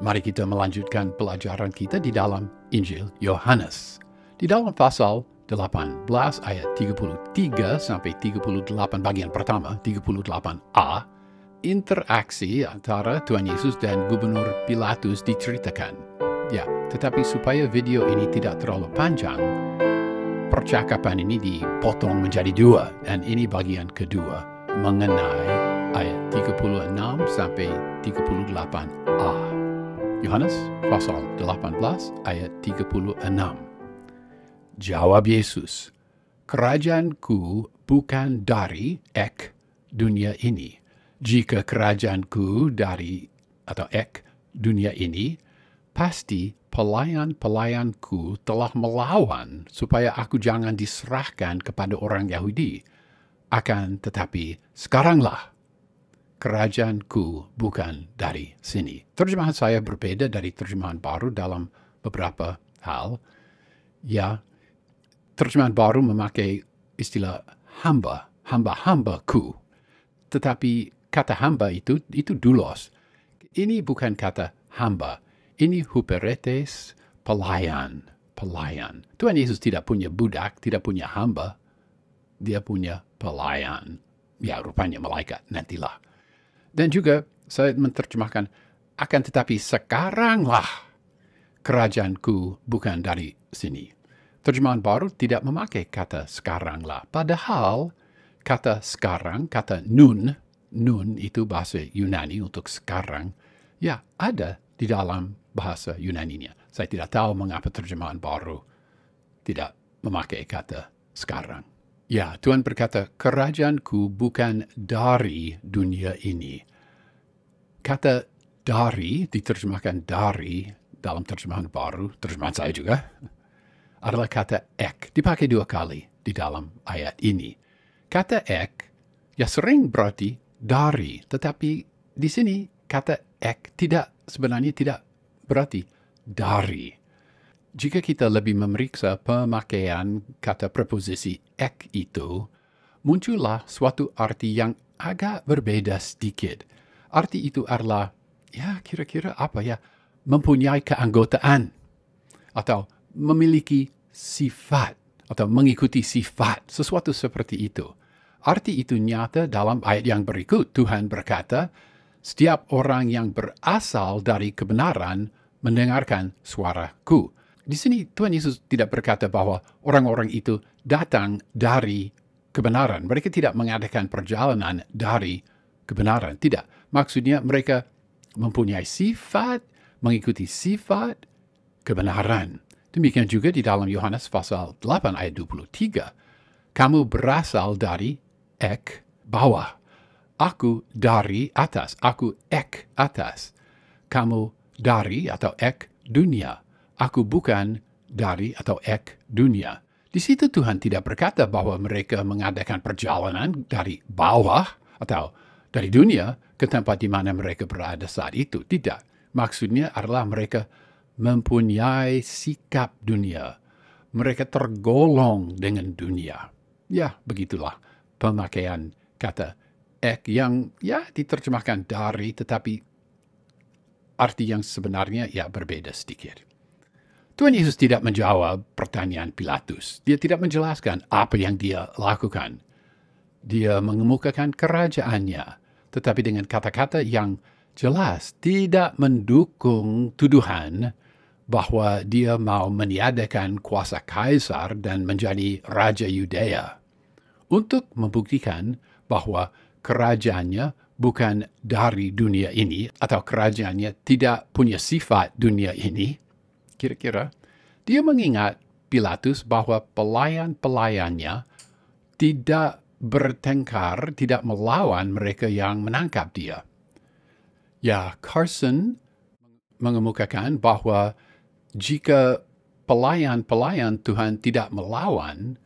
Mari kita melanjutkan pelajaran kita di dalam Injil Yohanes. Di dalam pasal 18 ayat 33 sampai 38 bagian pertama, 38a, interaksi antara Tuhan Yesus dan Gubernur Pilatus diceritakan. Ya, tetapi supaya video ini tidak terlalu panjang, percakapan ini dipotong menjadi dua, dan ini bagian kedua mengenai ayat 36 sampai 38a. Yohanes pasal 18 ayat 36. Jawab Yesus, "Kerajaanku bukan dari dunia ini. Jika kerajaanku dari atau dunia ini, pasti pelayan-pelayanku telah melawan supaya aku jangan diserahkan kepada orang Yahudi. Akan tetapi sekaranglah kerajaanku bukan dari sini." Terjemahan saya berbeda dari terjemahan baru dalam beberapa hal. Ya, terjemahan baru memakai istilah hamba-hambaku. Tetapi kata hamba itu doulos. Ini bukan kata hamba. Ini huperetes, pelayan. Tuhan Yesus tidak punya budak, tidak punya hamba. Dia punya pelayan. Ya, rupanya malaikat, nantilah. Dan juga saya menerjemahkan, akan tetapi sekaranglah kerajaanku bukan dari sini. Terjemahan baru tidak memakai kata sekaranglah. Padahal kata sekarang, kata nun itu bahasa Yunani untuk sekarang, ya ada di dalam bahasa Yunaninya. Saya tidak tahu mengapa terjemahan baru tidak memakai kata sekarang. Ya, Tuhan berkata, kerajaanku bukan dari dunia ini. Kata dari, diterjemahkan dari, dalam terjemahan baru, terjemahan saya juga, adalah kata dipakai dua kali di dalam ayat ini. Kata ya sering berarti dari, tetapi di sini kata sebenarnya tidak berarti dari. Jika kita lebih memeriksa pemakaian kata preposisi itu, muncullah suatu arti yang agak berbeda sedikit. Arti itu adalah, ya kira-kira apa ya, mempunyai keanggotaan, atau memiliki sifat, atau mengikuti sifat, sesuatu seperti itu. Arti itu nyata dalam ayat yang berikut. Tuhan berkata, setiap orang yang berasal dari kebenaran mendengarkan suaraku. Di sini Tuhan Yesus tidak berkata bahwa orang-orang itu datang dari kebenaran. Mereka tidak mengadakan perjalanan dari kebenaran. Tidak. Maksudnya mereka mempunyai sifat, mengikuti sifat kebenaran. Demikian juga di dalam Yohanes pasal 8 ayat 23. Kamu berasal dari bawah. Aku dari atas. Aku atas. Kamu dari atau dunia. Aku bukan dari atau dunia. Di situ Tuhan tidak berkata bahwa mereka mengadakan perjalanan dari bawah atau dari dunia ke tempat di mana mereka berada saat itu. Tidak. Maksudnya adalah mereka mempunyai sikap dunia. Mereka tergolong dengan dunia. Ya, begitulah pemakaian kata yang ya diterjemahkan dari, tetapi arti yang sebenarnya ya berbeda sedikit. Tuhan Yesus tidak menjawab pertanyaan Pilatus. Dia tidak menjelaskan apa yang dia lakukan. Dia mengemukakan kerajaannya, tetapi dengan kata-kata yang jelas tidak mendukung tuduhan bahwa dia mau meniadakan kuasa kaisar dan menjadi raja Yudea. Untuk membuktikan bahwa kerajaannya bukan dari dunia ini, atau kerajaannya tidak punya sifat dunia ini, kira-kira, dia mengingat Pilatus bahwa pelayan-pelayannya tidak bertengkar, tidak melawan mereka yang menangkap dia. Ya, Carson mengemukakan bahwa jika pelayan-pelayan Tuhan tidak melawan,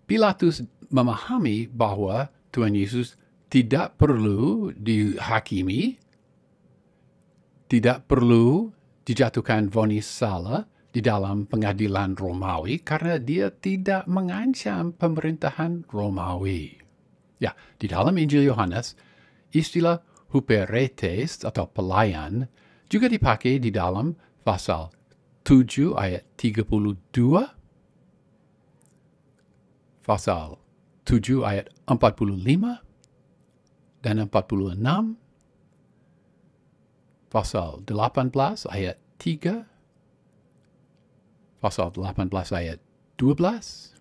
Pilatus memahami bahwa Tuhan Yesus tidak perlu dihakimi, tidak perlu dijatuhkan vonis salah di dalam pengadilan Romawi karena dia tidak mengancam pemerintahan Romawi. Ya, di dalam Injil Yohanes, istilah huperetes atau pelayan juga dipakai di dalam pasal 7 ayat 32, pasal 7 ayat 45 dan 46, pasal 18 ayat 3, pasal 18 ayat 12,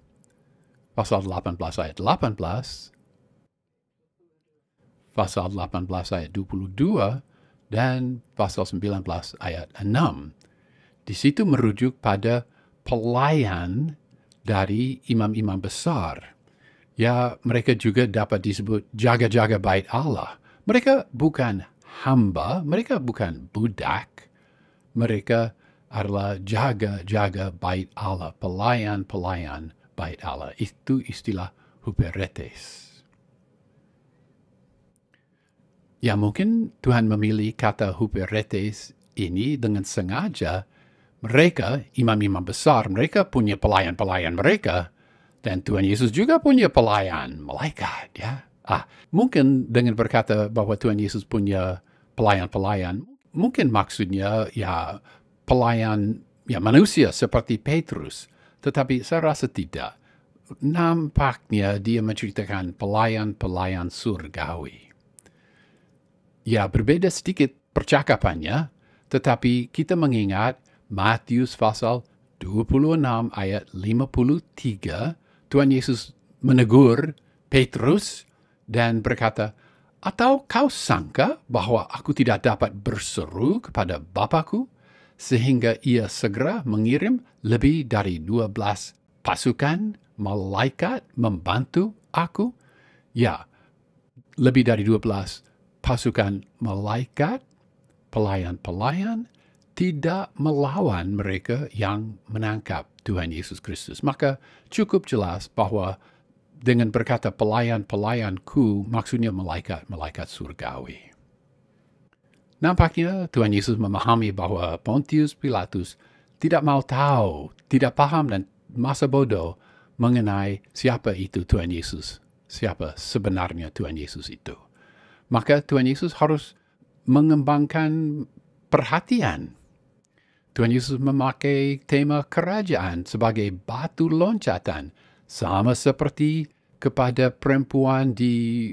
pasal 18 ayat 18, pasal 18 ayat 22, dan pasal 19 ayat 6. Di situ merujuk pada pelayan dari imam-imam besar. Ya, mereka juga dapat disebut jaga-jaga bait Allah. Mereka bukan hamba, mereka bukan budak. Mereka adalah jaga-jaga bait Allah, pelayan-pelayan bait Allah. Itu istilah huperetes. Ya, mungkin Tuhan memilih kata huperetes ini dengan sengaja. Mereka, imam-imam besar, mereka punya pelayan-pelayan mereka. Dan Tuhan Yesus juga punya pelayan, malaikat, ya. Mungkin dengan berkata bahwa Tuhan Yesus punya pelayan-pelayan, mungkin maksudnya ya pelayan ya manusia seperti Petrus. Tetapi saya rasa tidak. Nampaknya dia menceritakan pelayan-pelayan surgawi. Ya, berbeda sedikit percakapannya, tetapi kita mengingat Matius pasal 26 ayat 53, Tuhan Yesus menegur Petrus dan berkata, "Atau kau sangka bahwa aku tidak dapat berseru kepada Bapakku, sehingga ia segera mengirim lebih dari 12 pasukan malaikat membantu aku?" Ya, lebih dari 12 pasukan malaikat, pelayan-pelayan, tidak melawan mereka yang menangkap Tuhan Yesus Kristus. Maka cukup jelas bahwa dengan berkata pelayan-pelayanku, maksudnya malaikat-malaikat surgawi. Nampaknya Tuhan Yesus memahami bahwa Pontius Pilatus tidak mau tahu, tidak paham dan masa bodoh mengenai siapa itu Tuhan Yesus, siapa sebenarnya Tuhan Yesus itu. Maka Tuhan Yesus harus mengembangkan perhatian. Tuhan Yesus memakai tema kerajaan sebagai batu loncatan, sama seperti kepada perempuan di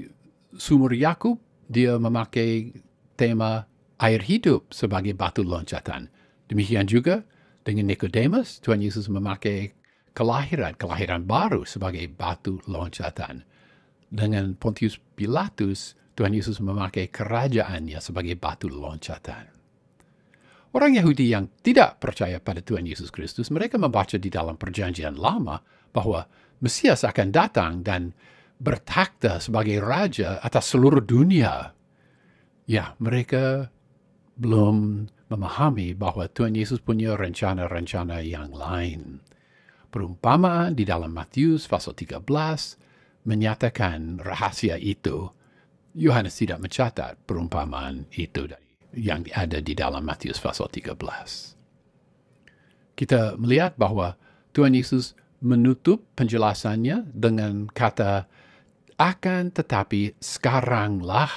sumur Yakub, dia memakai tema air hidup sebagai batu loncatan. Demikian juga dengan Nikodemus, Tuhan Yesus memakai kelahiran baru sebagai batu loncatan. Dengan Pontius Pilatus, Tuhan Yesus memakai kerajaannya sebagai batu loncatan. Orang Yahudi yang tidak percaya pada Tuhan Yesus Kristus, mereka membaca di dalam Perjanjian Lama bahwa Mesias akan datang dan bertakhta sebagai raja atas seluruh dunia. Ya, mereka belum memahami bahwa Tuhan Yesus punya rencana-rencana yang lain. Perumpamaan di dalam Matius pasal 13 menyatakan rahasia itu. Yohanes tidak mencatat perumpamaan itu yang ada di dalam Matius pasal 13. Kita melihat bahwa Tuhan Yesus menutup penjelasannya dengan kata, "Akan tetapi sekaranglah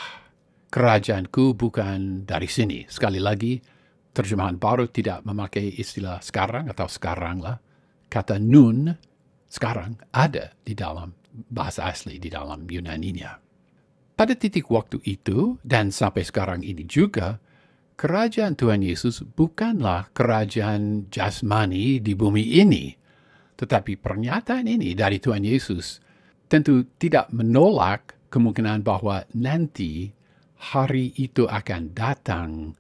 kerajaanku bukan dari sini." Sekali lagi, terjemahan baru tidak memakai istilah sekarang atau sekaranglah. Kata nun, sekarang, ada di dalam bahasa asli, di dalam Yunaninya. Pada titik waktu itu, dan sampai sekarang ini juga, kerajaan Tuhan Yesus bukanlah kerajaan jasmani di bumi ini. Tetapi pernyataan ini dari Tuhan Yesus tentu tidak menolak kemungkinan bahwa nanti hari itu akan datang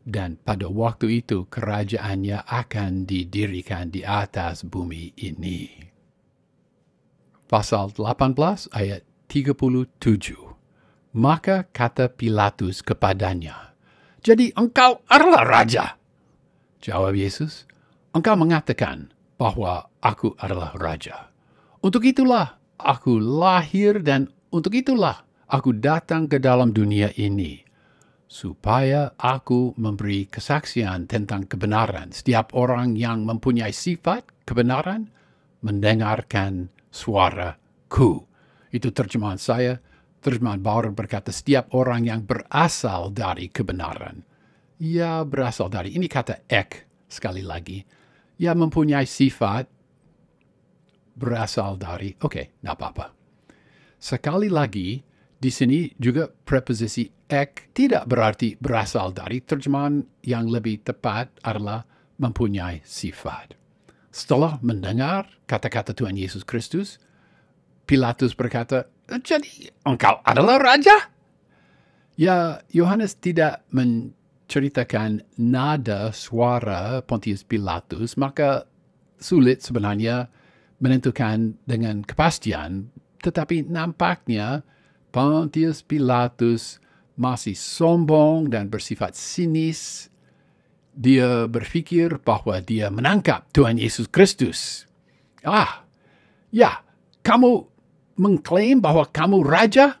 dan pada waktu itu kerajaannya akan didirikan di atas bumi ini. Pasal 18 ayat 37. Maka kata Pilatus kepadanya, "Jadi engkau adalah raja?" Jawab Yesus, "Engkau mengatakan bahwa aku adalah raja. Untuk itulah aku lahir dan untuk itulah aku datang ke dalam dunia ini, supaya aku memberi kesaksian tentang kebenaran. Setiap orang yang mempunyai sifat kebenaran mendengarkan suaraku." Itu terjemahan saya. Terjemahan baru berkata, setiap orang yang berasal dari kebenaran. Ya berasal dari, ini kata ek sekali lagi. Ya mempunyai sifat berasal dari, oke, nggak apa-apa. Sekali lagi, di sini juga preposisi ek tidak berarti berasal dari. Terjemahan yang lebih tepat adalah mempunyai sifat. Setelah mendengar kata-kata Tuhan Yesus Kristus, Pilatus berkata, jadi engkau adalah raja? Ya, Yohanes tidak menceritakan nada suara Pontius Pilatus, maka sulit sebenarnya menentukan dengan kepastian, tetapi nampaknya Pontius Pilatus masih sombong dan bersifat sinis. Dia berpikir bahwa dia menangkap Tuhan Yesus Kristus. Ya, kamu mengklaim bahwa kamu raja?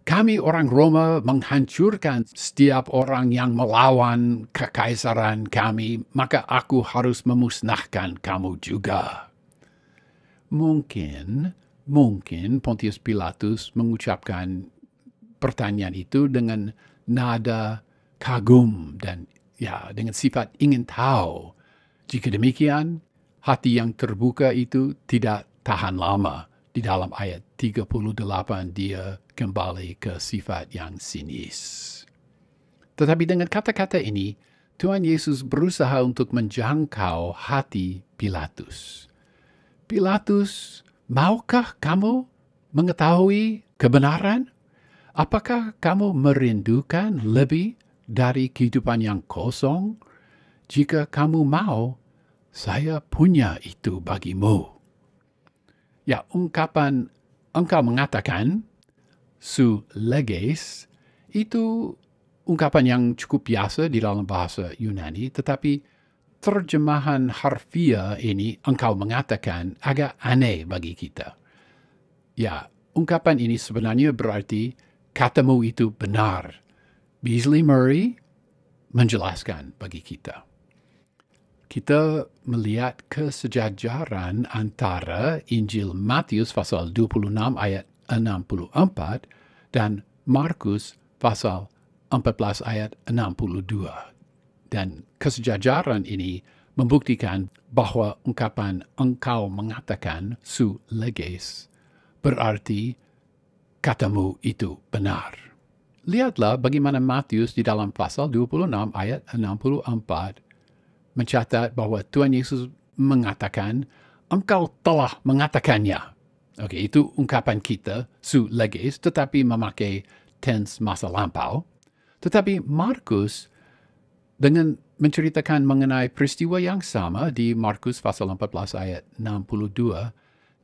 Kami orang Roma menghancurkan setiap orang yang melawan kekaisaran kami, maka aku harus memusnahkan kamu juga. Mungkin Pontius Pilatus mengucapkan pertanyaan itu dengan nada kagum dan ya dengan sifat ingin tahu. Jika demikian, hati yang terbuka itu tidak tahan lama. Di dalam ayat 38 dia kembali ke sifat yang sinis. Tetapi dengan kata-kata ini, Tuhan Yesus berusaha untuk menjangkau hati Pilatus. Pilatus, maukah kamu mengetahui kebenaran? Apakah kamu merindukan lebih dari kehidupan yang kosong? Jika kamu mau, saya punya itu bagimu. Ya, ungkapan engkau mengatakan, su leges, itu ungkapan yang cukup biasa di dalam bahasa Yunani, tetapi terjemahan harfiah ini, engkau mengatakan, agak aneh bagi kita. Ya, ungkapan ini sebenarnya berarti, katamu itu benar. Beasley Murray menjelaskan bagi kita. Kita melihat kesejajaran antara Injil Matius pasal 26 ayat 64 dan Markus pasal 14 ayat 62. Dan kesejajaran ini membuktikan bahwa ungkapan engkau mengatakan su leges berarti katamu itu benar. Lihatlah bagaimana Matius di dalam pasal 26 ayat 64 mencatat bahwa Tuhan Yesus mengatakan, engkau telah mengatakannya. Oke, itu ungkapan kita, su leges, tetapi memakai tense masa lampau. Tetapi Markus, dengan menceritakan mengenai peristiwa yang sama di Markus pasal 14 ayat 62,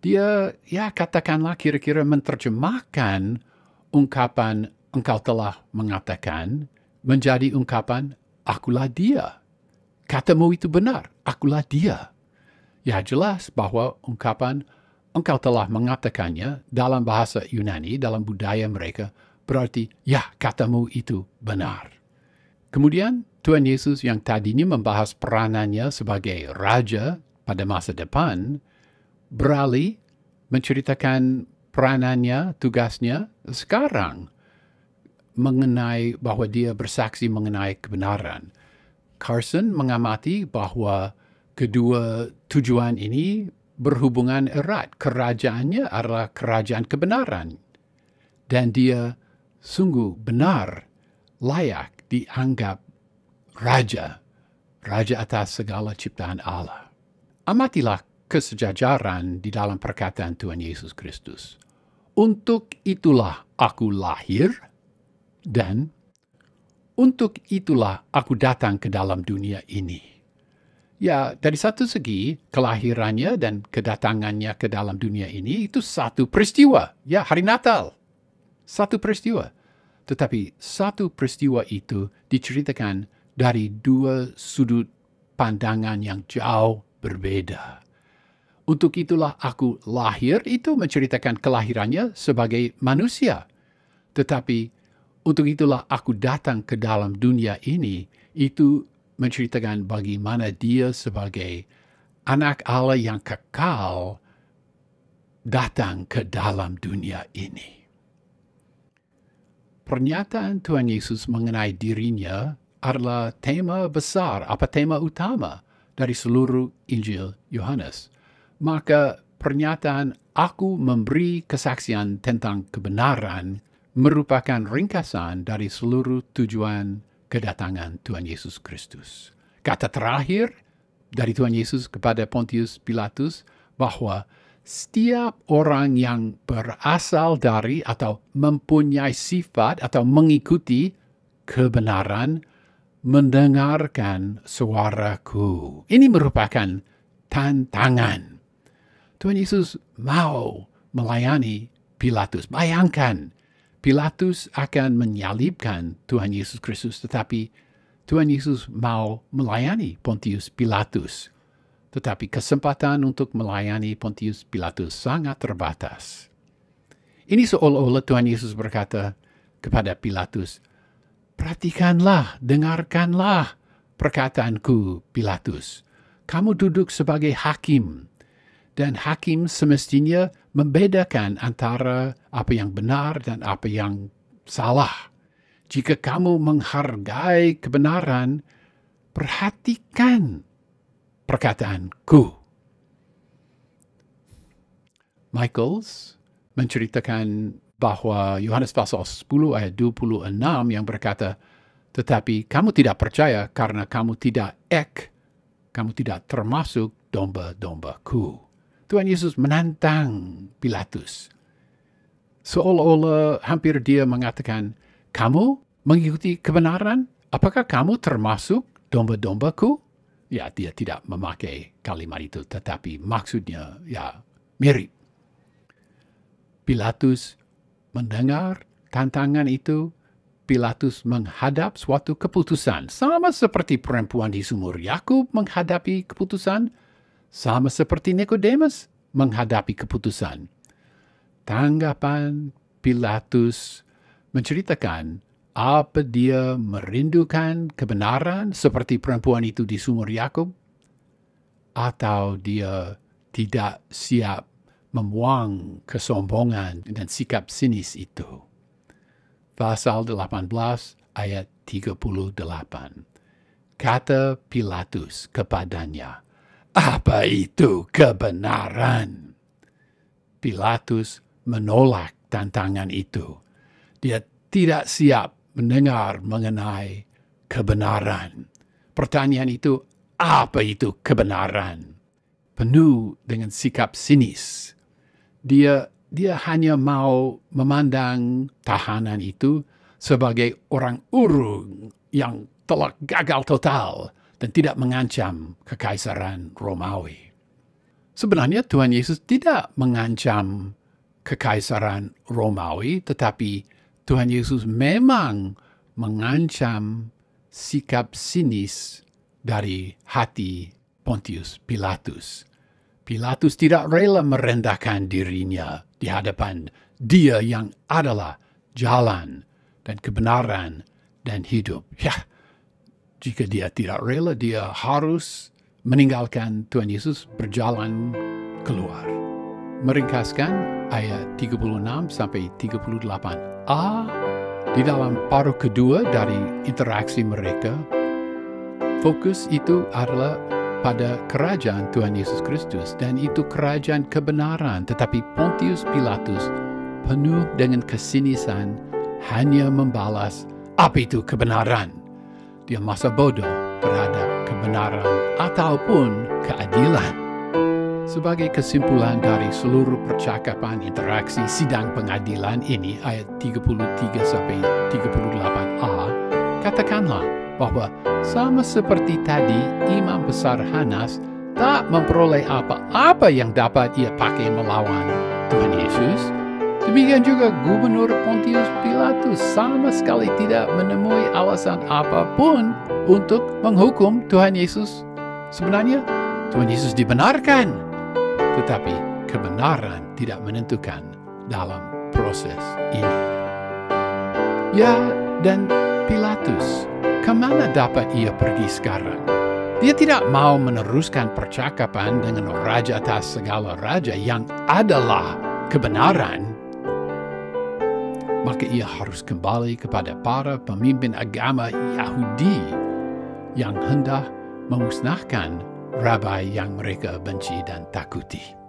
dia, ya katakanlah kira-kira menerjemahkan ungkapan engkau telah mengatakan menjadi ungkapan akulah dia. Katamu itu benar, akulah dia. Ya jelas bahwa ungkapan engkau telah mengatakannya dalam bahasa Yunani, dalam budaya mereka, berarti ya katamu itu benar. Kemudian Tuhan Yesus yang tadinya membahas peranannya sebagai raja pada masa depan, beralih menceritakan peranannya, tugasnya sekarang mengenai bahwa dia bersaksi mengenai kebenaran. Carson mengamati bahwa kedua tujuan ini berhubungan erat. Kerajaannya adalah kerajaan kebenaran. Dan dia sungguh benar, layak dianggap raja. Raja atas segala ciptaan Allah. Amatilah kesejajaran di dalam perkataan Tuhan Yesus Kristus. Untuk itulah aku lahir dan untuk itulah aku datang ke dalam dunia ini. Ya, dari satu segi, kelahirannya dan kedatangannya ke dalam dunia ini itu satu peristiwa. Ya, hari Natal. Satu peristiwa. Tetapi satu peristiwa itu diceritakan dari dua sudut pandangan yang jauh berbeda. Untuk itulah aku lahir itu menceritakan kelahirannya sebagai manusia. Tetapi untuk itulah aku datang ke dalam dunia ini, itu menceritakan bagaimana dia sebagai anak Allah yang kekal datang ke dalam dunia ini. Pernyataan Tuhan Yesus mengenai dirinya adalah tema besar, tema utama dari seluruh Injil Yohanes. Maka pernyataan aku memberi kesaksian tentang kebenaran merupakan ringkasan dari seluruh tujuan kedatangan Tuhan Yesus Kristus. Kata terakhir dari Tuhan Yesus kepada Pontius Pilatus bahwa setiap orang yang berasal dari atau mempunyai sifat atau mengikuti kebenaran mendengarkan suaraku. Ini merupakan tantangan. Tuhan Yesus mau melayani Pilatus. Bayangkan, Pilatus akan menyalibkan Tuhan Yesus Kristus, tetapi Tuhan Yesus mau melayani Pontius Pilatus. Tetapi kesempatan untuk melayani Pontius Pilatus sangat terbatas. Ini seolah-olah Tuhan Yesus berkata kepada Pilatus, perhatikanlah, dengarkanlah perkataanku, Pilatus. Kamu duduk sebagai hakim, dan hakim semestinya membedakan antara apa yang benar dan apa yang salah. Jika kamu menghargai kebenaran, perhatikan perkataanku. Michaels menceritakan bahwa Yohanes pasal 10 ayat 26 yang berkata, tetapi kamu tidak percaya karena kamu tidak termasuk domba-dombaku. Tuhan Yesus menantang Pilatus. Seolah-olah hampir dia mengatakan, kamu mengikuti kebenaran? Apakah kamu termasuk domba-dombaku? Ya, dia tidak memakai kalimat itu, tetapi maksudnya ya mirip. Pilatus mendengar tantangan itu, Pilatus menghadap suatu keputusan. Sama seperti perempuan di sumur Yakub menghadapi keputusan, sama seperti Nikodemus menghadapi keputusan. Tanggapan Pilatus menceritakan apa dia merindukan kebenaran seperti perempuan itu di sumur Yakub, atau dia tidak siap membuang kesombongan dan sikap sinis itu. Pasal 18 ayat 38. Kata Pilatus kepadanya, apa itu kebenaran? Pilatus menolak tantangan itu. Dia tidak siap mendengar mengenai kebenaran. Pertanyaan itu, apa itu kebenaran? Penuh dengan sikap sinis. Dia hanya mau memandang tahanan itu sebagai orang urung yang telah gagal total dan tidak mengancam kekaisaran Romawi. Sebenarnya Tuhan Yesus tidak mengancam kekaisaran Romawi, tetapi Tuhan Yesus memang mengancam sikap sinis dari hati Pontius Pilatus. Pilatus tidak rela merendahkan dirinya di hadapan Dia yang adalah jalan dan kebenaran dan hidup. Ya, jika dia tidak rela, dia harus meninggalkan Tuhan Yesus berjalan keluar. Meringkaskan ayat 36 sampai 38a, di dalam paruh kedua dari interaksi mereka, fokus itu adalah pada kerajaan Tuhan Yesus Kristus, dan itu kerajaan kebenaran. Tetapi Pontius Pilatus penuh dengan kesinisan hanya membalas, apa itu kebenaran? Dia masa bodoh terhadap kebenaran ataupun keadilan. Sebagai kesimpulan dari seluruh percakapan interaksi sidang pengadilan ini, ayat 33 sampai 38a, katakanlah bahwa sama seperti tadi, Imam Besar Hanas tak memperoleh apa-apa yang dapat ia pakai melawan Tuhan Yesus. Demikian juga Gubernur Pontius Pilatus sama sekali tidak menemui alasan apapun untuk menghukum Tuhan Yesus. Sebenarnya, Tuhan Yesus dibenarkan, tetapi kebenaran tidak menentukan dalam proses ini. Ya, dan Pilatus, kemana dapat ia pergi sekarang? Dia tidak mau meneruskan percakapan dengan raja atas segala raja yang adalah kebenaran. Maka ia harus kembali kepada para pemimpin agama Yahudi yang hendak memusnahkan Rabai yang mereka benci dan takuti.